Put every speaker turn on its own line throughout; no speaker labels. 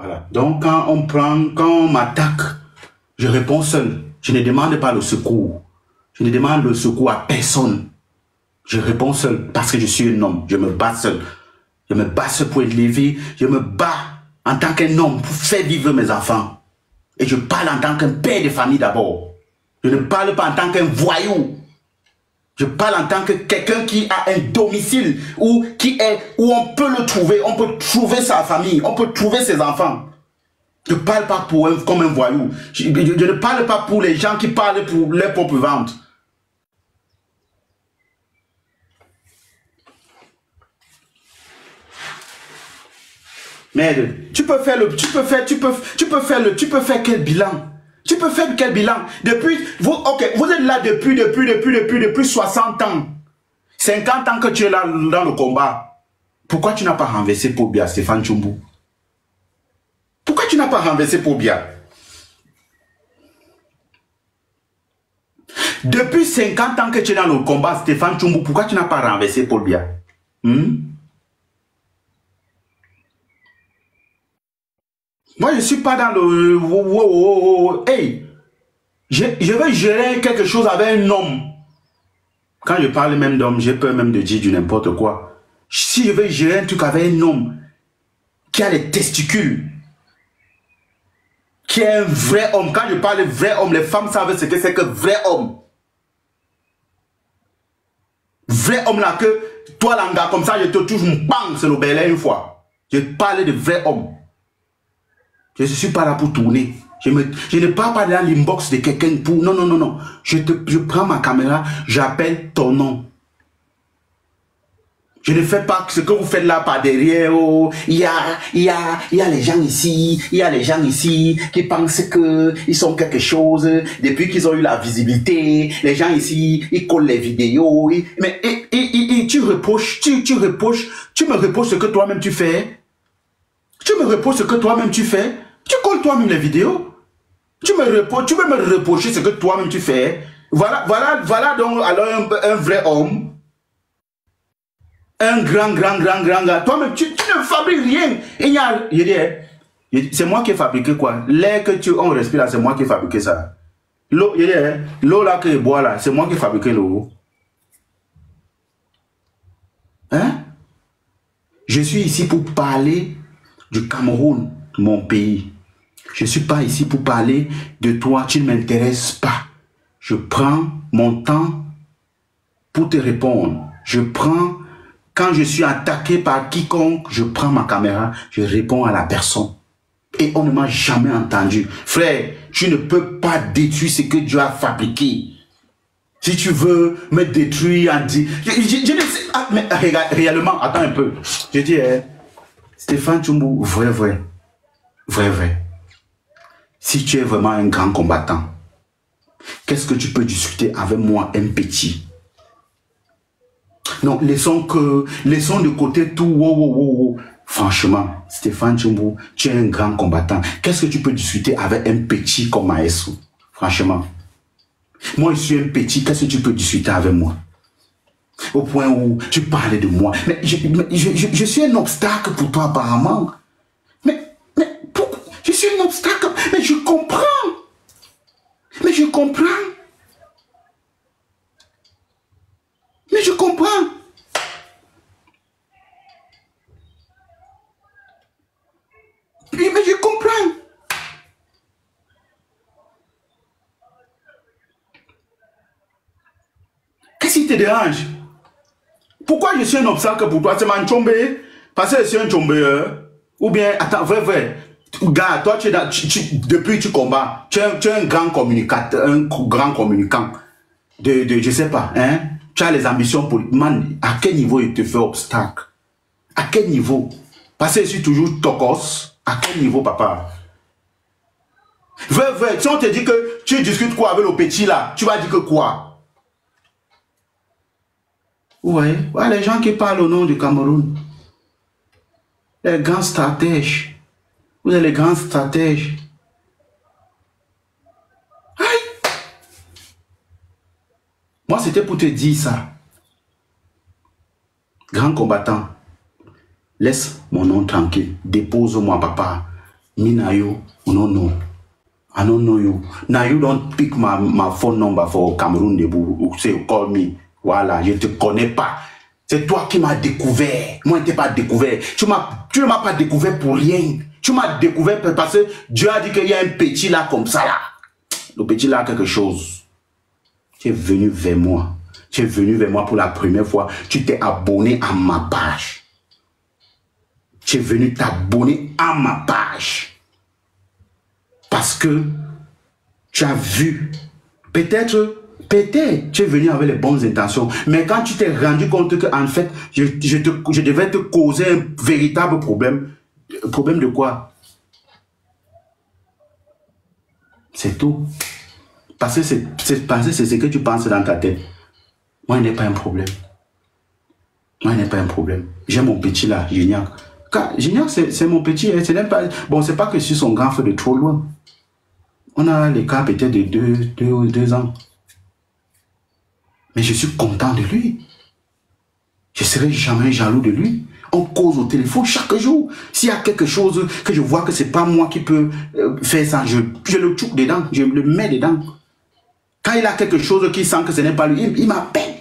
Voilà. Donc, quand on m'attaque, je réponds seul. Je ne demande pas le secours. Je ne demande le secours à personne. Je réponds seul parce que je suis un homme. Je me bats seul. Je me bats seul pour élever. Je me bats en tant qu'un homme pour faire vivre mes enfants. Et je parle en tant qu'un père de famille d'abord. Je ne parle pas en tant qu'un voyou. Je parle en tant que quelqu'un qui a un domicile où on peut le trouver. On peut trouver sa famille. On peut trouver ses enfants. Je ne parle pas comme un voyou. Je ne parle pas pour les gens qui parlent pour leur propre vente. Merde, tu peux faire quel bilan? Tu peux faire quel bilan? Vous êtes là depuis 60 ans. 50 ans que tu es là dans le combat. Pourquoi tu n'as pas renversé Pobia, Stéphane Tchoumbou? Pourquoi tu n'as pas renversé Pobia? Depuis 50 ans que tu es dans le combat, Stéphane Tchoumbou, pourquoi tu n'as pas renversé Pobia? Moi, je ne suis pas dans le... Hey, je vais gérer quelque chose avec un homme. Quand je parle même d'homme, j'ai peur même de dire du n'importe quoi. Si je vais gérer un truc avec un homme qui a les testicules, qui est un vrai homme. Quand je parle de vrai homme, les femmes savent ce que c'est que vrai homme. Vrai homme là que, toi l'anga comme ça, je te touche, bang, c'est le belé une fois. Je parle de vrai homme. Je ne suis pas là pour tourner. Je ne parle pas dans l'inbox de quelqu'un pour... Non, non, non, non. Je prends ma caméra, j'appelle ton nom. Je ne fais pas ce que vous faites là par derrière. Oh, il y a les gens ici, il y a les gens ici qui pensent qu'ils sont quelque chose. Depuis qu'ils ont eu la visibilité, les gens ici, ils collent les vidéos. Mais tu me reproches ce que toi-même tu fais. Tu me reproches ce que toi-même tu fais. Tu colles toi-même les vidéos. Tu veux me reprocher ce que toi-même tu fais. Voilà donc alors un vrai homme. Un grand gars. Toi-même, tu ne fabriques rien. Il y a... C'est moi qui ai fabriqué quoi? L'air que on respire là, c'est moi qui ai fabriqué ça. L'eau là que je bois là, c'est moi qui ai fabriqué l'eau. Hein? Je suis ici pour parler du Cameroun, mon pays. Je ne suis pas ici pour parler de toi, tu ne m'intéresses pas. Je prends mon temps pour te répondre. Quand je suis attaqué par quiconque, je prends ma caméra, je réponds à la personne. Et on ne m'a jamais entendu. Frère, tu ne peux pas détruire ce que Dieu a fabriqué. Si tu veux me détruire en dit... Je ne sais... Ah, mais réellement, attends un peu. Je dis, Stéphane Tchoumbou, vrai. Si tu es vraiment un grand combattant, qu'est-ce que tu peux discuter avec moi, un petit? Non, laissons de côté tout. Franchement, Stéphane Tchoumbou, tu es un grand combattant. Qu'est-ce que tu peux discuter avec un petit comme Maestro? Franchement. Moi, je suis un petit, qu'est-ce que tu peux discuter avec moi? Au point où tu parlais de moi. Mais je suis un obstacle pour toi apparemment. Mais pourquoi? Je suis un obstacle. Mais je comprends. Mais je comprends. Mais je comprends. Mais je comprends. Qu'est-ce qui te dérange? Pourquoi je suis un obstacle pour toi? C'est un chombe? Parce que je suis un chombe. Ou bien, attends, vrai. Gars, toi, depuis que tu combats, tu es un grand communicateur, un grand communicant. Je sais pas, hein? Tu as les ambitions pour... Man, à quel niveau il te fait obstacle? À quel niveau? Parce que je suis toujours tokos. À quel niveau, papa? Vrai. Si on te dit que tu discutes quoi avec le petit là, tu vas dire que quoi? Ouais, les gens qui parlent au nom du Cameroun. Les grands stratèges. Vous êtes les grands stratèges. Aïe! Moi, c'était pour te dire ça. Grand combattant, laisse mon nom tranquille. Dépose-moi, papa. Me na you, no no. I don't know you. Now you don't pick my phone number for Cameroun Debout. Say call me. Voilà, je te connais pas. C'est toi qui m'as découvert. Moi, je t'ai pas découvert. Tu ne m'as pas découvert pour rien. Tu m'as découvert parce que Dieu a dit qu'il y a un petit là comme ça là. Le petit là a quelque chose. Tu es venu vers moi. Tu es venu vers moi pour la première fois. Tu t'es abonné à ma page. Tu es venu t'abonner à ma page. Parce que tu as vu. Peut-être tu es venu avec les bonnes intentions. Mais quand tu t'es rendu compte que en fait, je devais te causer un véritable problème. Problème de quoi? C'est tout. Parce que c'est ce que tu penses dans ta tête. Moi, il n'est pas un problème. Moi, il n'est pas un problème. J'ai mon petit là, Gignac. Gignac, c'est mon petit. Bon, c'est pas que je suis son grand frère de trop loin. On a l'écart peut-être de 2 ans. Mais je suis content de lui. Je ne serai jamais jaloux de lui. On cause au téléphone chaque jour. S'il y a quelque chose que je vois que ce n'est pas moi qui peux faire ça, je le touche dedans, je le mets dedans. Quand il a quelque chose qui sent que ce n'est pas lui, il m'appelle.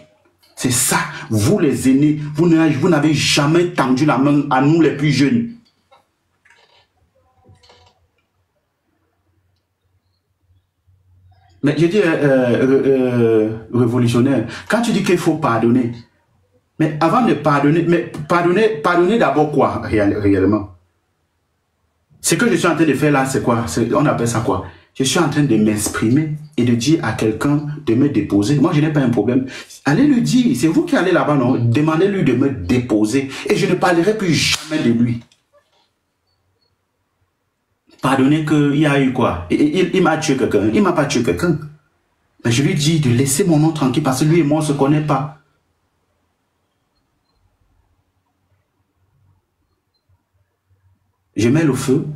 C'est ça. Vous les aînés, vous n'avez jamais tendu la main à nous les plus jeunes. Mais je dis révolutionnaire, quand tu dis qu'il faut pardonner, mais avant de pardonner, mais pardonner d'abord quoi réellement? Ce que je suis en train de faire là, c'est quoi? On appelle ça quoi? Je suis en train de m'exprimer et de dire à quelqu'un de me déposer. Moi, je n'ai pas un problème. Allez lui dire, c'est vous qui allez là-bas, non? Demandez-lui de me déposer et je ne parlerai plus jamais de lui. Pardonnez qu'il y a eu quoi? Il m'a tué quelqu'un. Il ne m'a pas tué quelqu'un. Mais je lui dis de laisser mon nom tranquille parce que lui et moi, on ne se connaît pas. Je mets le feu.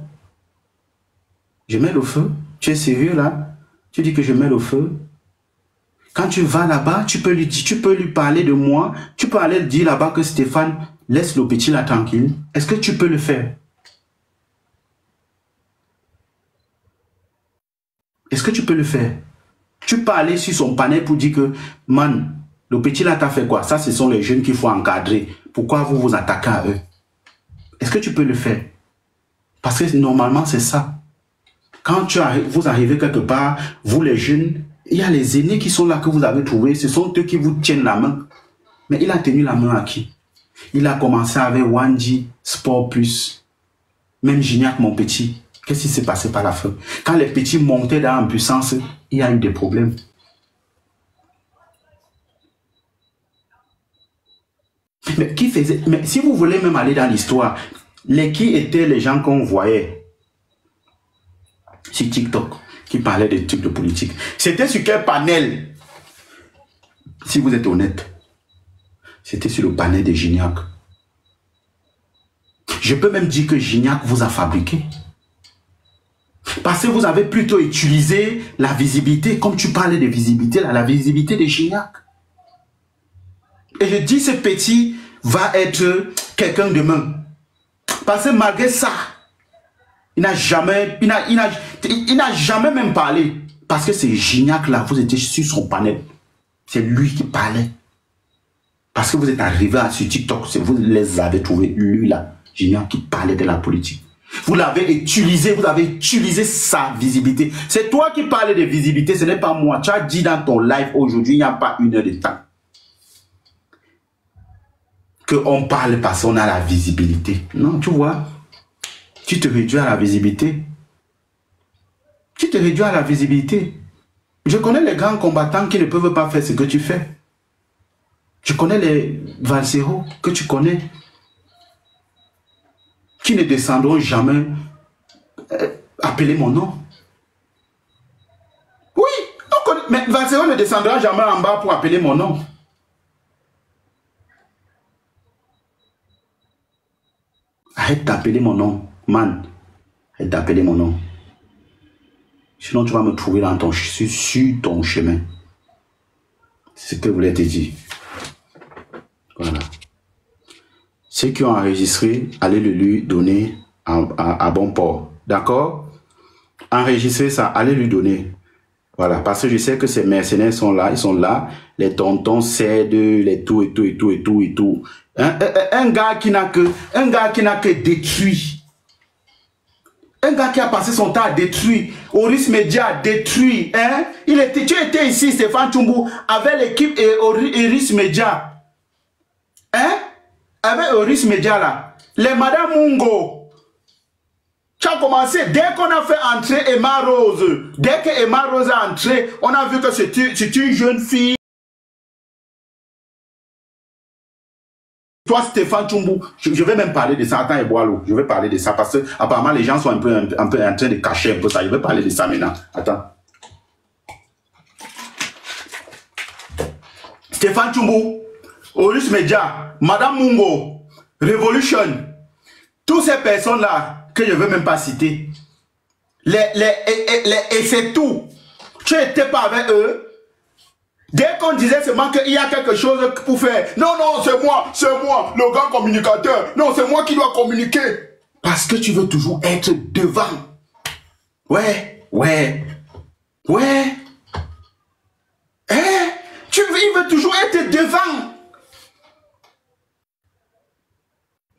Je mets le feu. Tu es sérieux là? Tu dis que je mets le feu. Quand tu vas là-bas, tu peux lui parler de moi. Tu peux aller dire là-bas que Stéphane, laisse le petit là tranquille. Est-ce que tu peux le faire? Est-ce que tu peux le faire? Tu peux aller sur son panel pour dire que, man, le petit là t'a fait quoi? Ça, ce sont les jeunes qu'il faut encadrer. Pourquoi vous vous attaquez à eux? Est-ce que tu peux le faire? Parce que normalement, c'est ça. Quand vous arrivez quelque part, vous les jeunes, il y a les aînés qui sont là que vous avez trouvés. Ce sont eux qui vous tiennent la main. Mais il a tenu la main à qui? Il a commencé avec Wanji, Sport Plus. Même Gignac, mon petit. Qu'est-ce qui s'est passé par la fin? Quand les petits montaient dans en puissance, il y a eu des problèmes. Mais qui faisait? Mais si vous voulez même aller dans l'histoire, qui étaient les gens qu'on voyait sur TikTok qui parlaient des trucs de politique? C'était sur quel panel? Si vous êtes honnête, c'était sur le panel de Gignac. Je peux même dire que Gignac vous a fabriqué. Parce que vous avez plutôt utilisé la visibilité, comme tu parlais de visibilité, la visibilité de Gignac. Et je dis, ce petit va être quelqu'un demain. Parce que malgré ça, il n'a jamais même parlé. Parce que c'est Gignac là, vous étiez sur son panel. C'est lui qui parlait. Parce que vous êtes arrivé sur TikTok, vous les avez trouvés, lui là, Gignac qui parlait de la politique. Vous l'avez utilisé, vous avez utilisé sa visibilité. C'est toi qui parlais de visibilité, ce n'est pas moi. Tu as dit dans ton live aujourd'hui, il n'y a pas 1 heure de temps, qu'on parle parce qu'on a la visibilité. Non, tu vois, tu te réduis à la visibilité. Tu te réduis à la visibilité. Je connais les grands combattants qui ne peuvent pas faire ce que tu fais. Je connais les Valsero que tu connais, qui ne descendront jamais appeler mon nom. Oui, mais Valsero ne descendra jamais en bas pour appeler mon nom. Arrête d'appeler mon nom, man. Arrête d'appeler mon nom. Sinon, tu vas me trouver sur ton chemin. C'est ce que je voulais te dire. Voilà. Ceux qui ont enregistré, allez le lui donner à bon port. d'accord? Enregistrez ça, allez lui donner. Voilà, parce que je sais que ces mercenaires sont là, ils sont là, les tontons cèdent, les tout et tout et tout et tout et tout. Un gars qui n'a que détruit. Un gars qui a passé son temps à détruire. Oris Media a détruit. Hein? Tu étais ici, Stéphane Tchoumbu, avec l'équipe et Oris Media. Hein? Avec Oris Media là. Les Madame Mungo. Tu as commencé, dès qu'on a fait entrer Emma Rose, dès que Emma Rose a entré, on a vu que c'est une jeune fille. Toi, Stéphane Tchoumbu, je vais même parler de ça. Attends, et bois l'eau. Je vais parler de ça parce que apparemment les gens sont un peu en train de cacher un peu ça. Je vais parler de ça maintenant. Attends. Stéphane Tchoumbu, Horus Media, Madame Mungo, Revolution, toutes ces personnes-là que je ne veux même pas citer. Et c'est tout. Tu n'étais pas avec eux. Dès qu'on disait seulement qu'il y a quelque chose pour faire, non, c'est moi, le grand communicateur. Non, c'est moi qui dois communiquer. Parce que tu veux toujours être devant. Ouais. Il veut toujours être devant.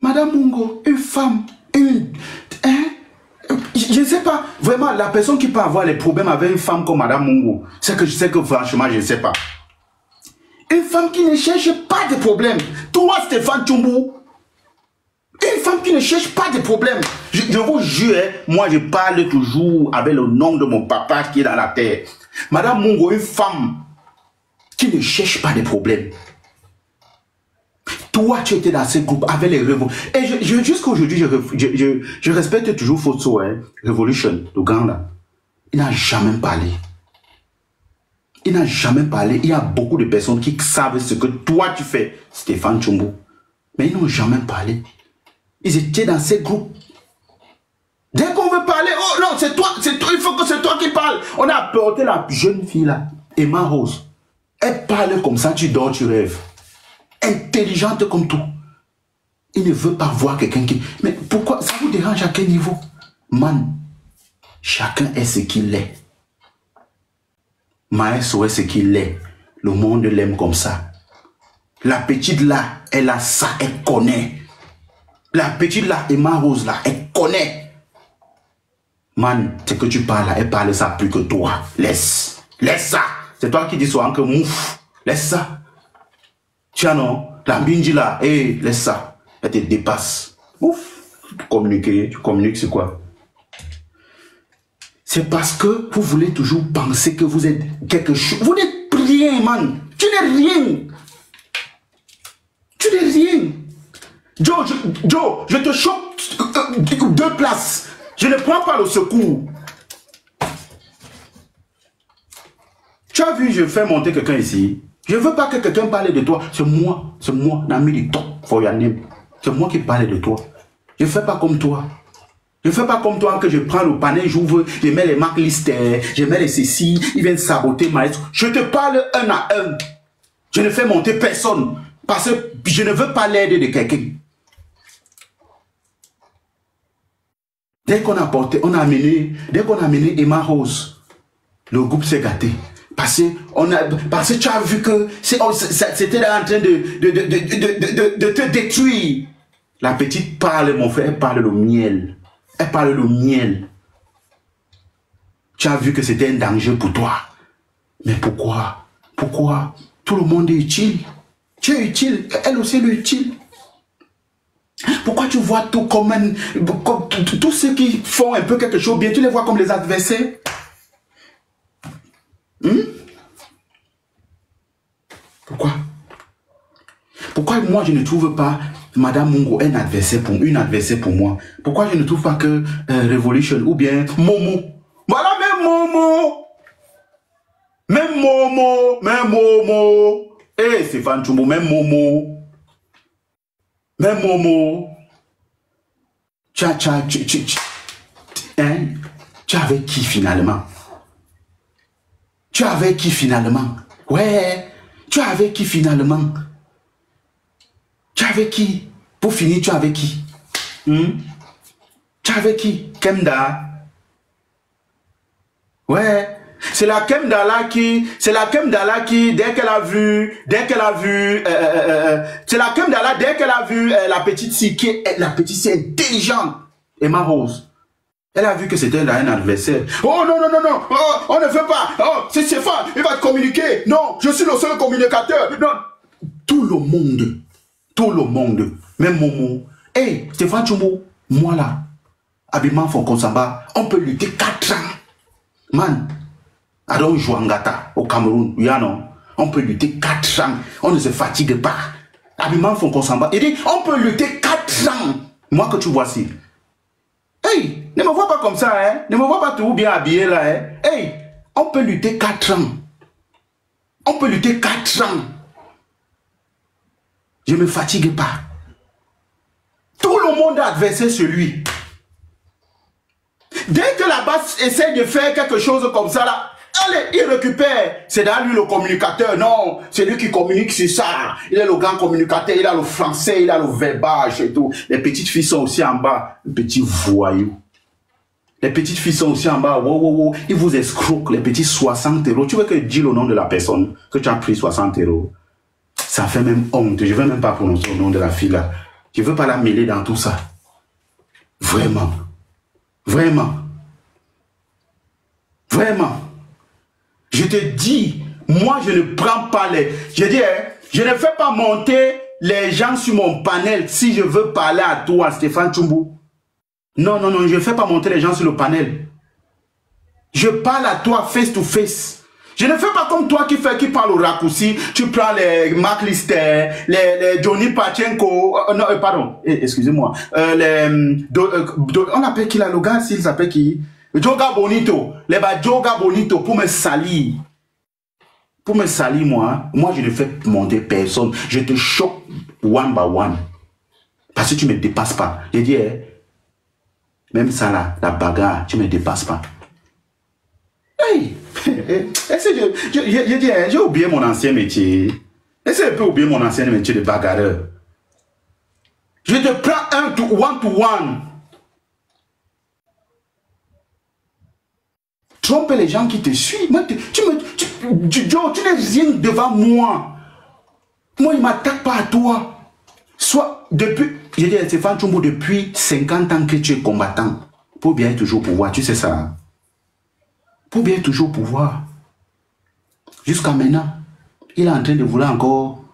Madame Mungo, une femme, je ne sais pas, vraiment, la personne qui peut avoir les problèmes avec une femme comme Madame Mungo, c'est que je sais que franchement, je ne sais pas. Une femme qui ne cherche pas de problème. Toi, Stéphane Tchoumbu, une femme qui ne cherche pas de problème. Je vous jure, moi, je parle toujours avec le nom de mon papa qui est dans la terre. Madame Mungo, une femme qui ne cherche pas de problème. Toi, tu étais dans ce groupe avec les Revolution. Et jusqu'à aujourd'hui, je respecte toujours Fosso, hein, Revolution, le grand là. Il n'a jamais parlé. Il n'a jamais parlé. Il y a beaucoup de personnes qui savent ce que toi tu fais, Stéphane Tchoumbu. Mais ils n'ont jamais parlé. Ils étaient dans ces groupes. Dès qu'on veut parler, oh non, c'est toi, il faut que c'est toi qui parles. On a apporté la jeune fille là, Emma Rose. Elle parle comme ça, tu dors, tu rêves. Intelligente comme tout. Il ne veut pas voir quelqu'un qui... Mais pourquoi? Ça vous dérange à quel niveau? Man, chacun est ce qu'il est. Maestro est ce qu'il est. Le monde l'aime comme ça. La petite là, elle a ça, elle connaît. La petite là, Emma Rose là, elle connaît. Man, c'est que tu parles là, elle parle ça plus que toi. Laisse ça. C'est toi qui dis souvent que mouf. Laisse ça. Tiens non, la binji là, laisse ça. Elle te dépasse. Ouf. Tu communiques c'est quoi? C'est parce que vous voulez toujours penser que vous êtes quelque chose. Vous n'êtes rien, man. Tu n'es rien. Tu n'es rien. Joe, je te chope 2 places. Je ne prends pas le secours. Tu as vu, je fais monter quelqu'un ici. Je ne veux pas que quelqu'un parle de toi. C'est moi, Nami du top for your name. C'est moi qui parle de toi. Je ne fais pas comme toi. Je ne fais pas comme toi que je prends le panel, j'ouvre, je mets les marques listées, je mets les ceci, ils viennent saboter maestro. Je te parle un à un. Je ne fais monter personne parce que je ne veux pas l'aide de quelqu'un. Dès qu'on a porté, dès qu'on a amené Emma Rose, le groupe s'est gâté. Parce que tu as vu que c'était en train de te détruire. La petite parle, mon frère, elle parle le miel. Elle parle le miel. Tu as vu que c'était un danger pour toi. Mais pourquoi? Pourquoi? Tout le monde est utile. Tu es utile. Elle aussi elle est utile. Pourquoi tu vois tout comme tous ceux qui font un peu quelque chose bien, tu les vois comme les adversaires? Pourquoi? Pourquoi moi je ne trouve pas Madame Mungo une adversaire pour moi? Pourquoi je ne trouve pas que Revolution ou bien Momo? Voilà, même Momo. Stéphane Tchoumbu, même Momo. Tu avais qui finalement? Ouais, tu avais qui finalement? Tu avais qui? Pour finir, tu avais qui? Tu avec qui? Kemda. Ouais. C'est la Kemda là qui, dès qu'elle a vu, c'est la Kemda là, dès qu'elle a vu la petite fille la petite fille intelligente, Emma Rose. Elle a vu que c'était un adversaire. Oh non, non, non, non, oh, on ne veut pas. Oh, c'est Stéphane, il va te communiquer. Non, je suis le seul communicateur. Non. Tout le monde, même Momo. Hey, Stéphane Tchumbo, moi là, Abima Fonkonsamba, on peut lutter 4 ans. Man, Adon Jouangata, au Cameroun, on peut lutter 4 ans. On ne se fatigue pas. Abima Fonkonsamba, il dit, on peut lutter 4 ans. Moi que tu vois si. Hey, ne me vois pas comme ça, hein. Ne me vois pas tout bien habillé là, hein. Hey, on peut lutter 4 ans. On peut lutter 4 ans. Je ne me fatigue pas. Tout le monde a adversé celui. Dès que la base essaie de faire quelque chose comme ça, là, allez, il récupère. C'est dans lui le communicateur. Non, c'est lui qui communique sur ça. Il est le grand communicateur, il a le français, il a le verbage et tout. Les petites filles sont aussi en bas. Les petits voyous. Les petites filles sont aussi en bas. Wow, wow, wow. Ils vous escroquent les petits 60 €. Tu veux que je dise le nom de la personne que tu as pris 60 €? Ça fait même honte. Je ne veux même pas prononcer le nom de la fille là. Je ne veux pas la mêler dans tout ça. Vraiment. Vraiment. Vraiment. Je te dis, moi je ne prends pas les... Je dis, je ne fais pas monter les gens sur mon panel si je veux parler à toi, Stéphane Tchumbo. Non, non, non, je ne fais pas monter les gens sur le panel. Je parle à toi face to face. Je ne fais pas comme toi qui parle au raccourci. Tu prends les Mark Lister, les Johnny Pachenko, non, pardon, excusez-moi. On appelle qui là, le gars, s'il s'appelle qui? Joga Bonito. Les Joga Bonito pour me salir. Pour me salir, moi je ne fais monter personne. Je te choque one by one. Parce que tu ne me dépasses pas. Je dis, même ça là, la bagarre, tu ne me dépasses pas. Hey! J'ai oublié mon ancien métier. Est-ce que je peux oublier mon ancien métier de bagarreur? Je te prends one to one. Trompe les gens qui te suivent. Moi, tu n'es rien devant moi. Moi, il ne m'attaque pas à toi. Soit depuis, je dis à Stéphane Tchumbo, depuis 50 ans que tu es combattant. Pour bien toujours pouvoir, tu sais ça. Pour bien toujours pouvoir. Jusqu'à maintenant, il est en train de vouloir encore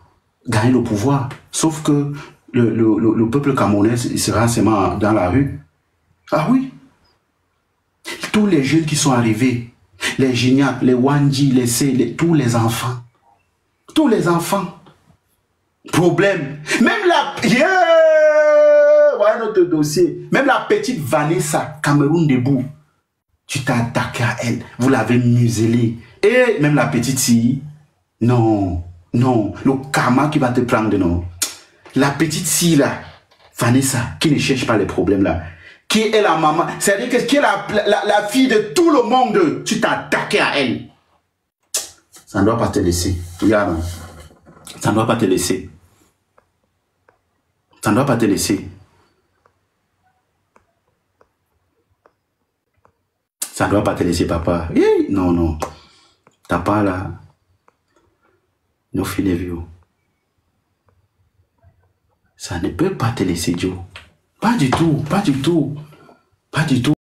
gagner le pouvoir. Sauf que le peuple camerounais sera seulement dans la rue. Ah oui. Tous les jeunes qui sont arrivés, les Gignac, les Wandji, les C, tous les enfants. Tous les enfants. Problème. Même la... Voilà notre dossier. Même la petite Vanessa, Cameroun debout. Tu t'es attaqué à elle. Vous l'avez muselée. Et même la petite fille. Non. Non. Le karma qui va te prendre, non. La petite fille là. Vanessa, qui ne cherche pas les problèmes là. Qui est la maman. C'est-à-dire qui est la fille de tout le monde. Tu t'es attaqué à elle. Ça ne doit pas te laisser. Regarde. Ça ne doit pas te laisser. Ça ne doit pas te laisser. Ça ne doit pas te laisser, papa. Non, non. T'as pas là. No filet vieux. Ça ne peut pas te laisser, Joe. Pas du tout, pas du tout. Pas du tout.